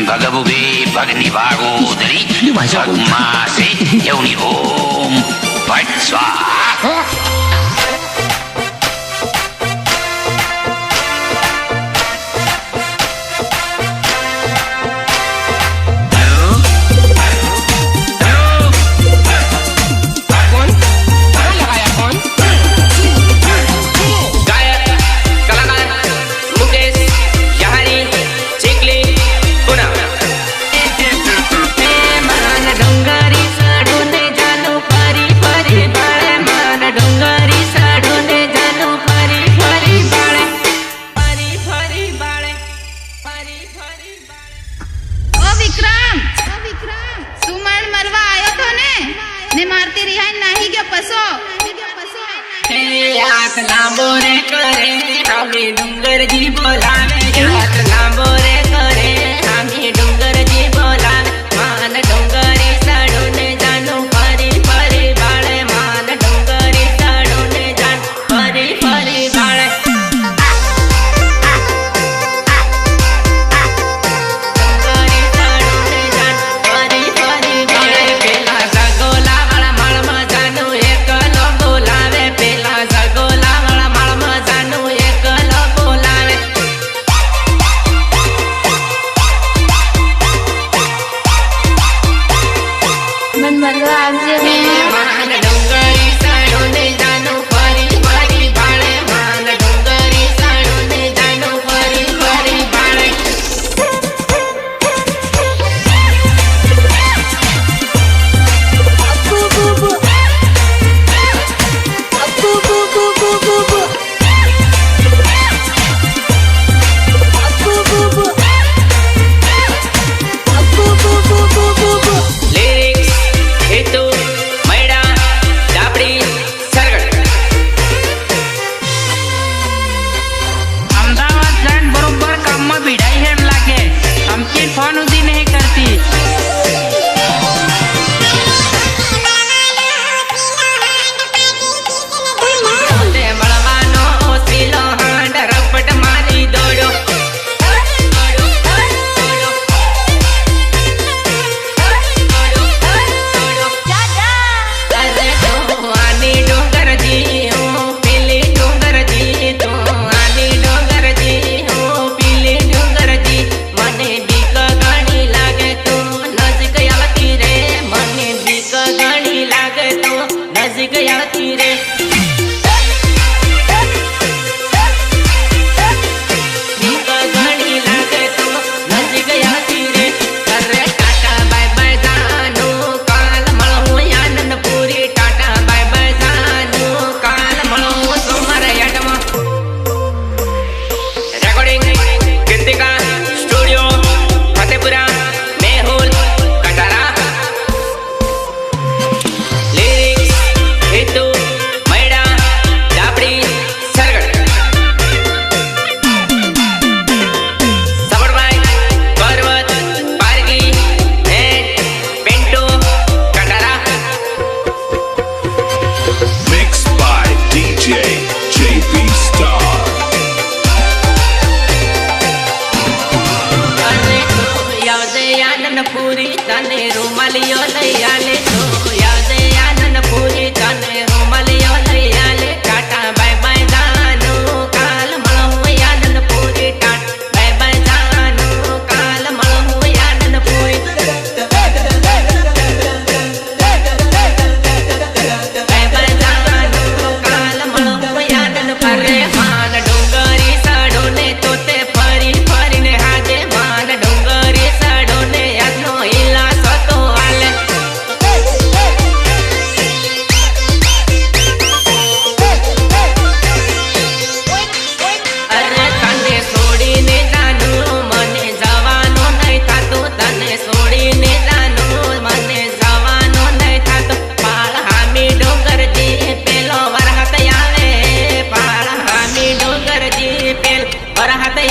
Bagabugi, Bagnivago, Dari, Bagmase, Yoni Om, Patswa. लांबो रे करे हमें डूंगर जी बोलावे हाथ लांबो रे करे हमें डूंगर जी बोलावे मान डूंगरी साड़ो ने जानो परी परी बाळे मान डूंगरी साड़ो ने जान परी परी बाळे डूंगरी साड़ो ने जान परी परी बाळे पेला सगोला वाला माळमा जानो एकलो बोलावे पेला सगोला फोन उदी नहीं करती बड़वानो सिलो हांड रपट मारी दौड़ो अरे तो आनी डोंगर जी हो पीली डोंगर जी तो आनी डोंगर जी हो पीली डोंगर जी मने नज़दीक आती रे घड़ी लागे तो नज़दीक आती रे अरे टाटा बाय बाय जानू काल मळो आनंद पूरी टाटा बाय बाय जानू काल मळो सोमवार याडमा रेकॉर्डिंग कीर्तिका स्टुडिओ फतेपुरा मेहुल कटारा पूरी तने रुमालियो लैयाले तो यादे आनंद पूरी तने रुमालियो लैयाले टाटा बाय बाय जानू काल मळो आनंद पूरी टाटा बाय बाय जानू काल मळो आनंद पूरी बाय बाय जानू काल मळो आनंद परे मान डोंगरी साडो ने तोते फरी फरी ने हाजे मान डोंगरी साडो ने हाथ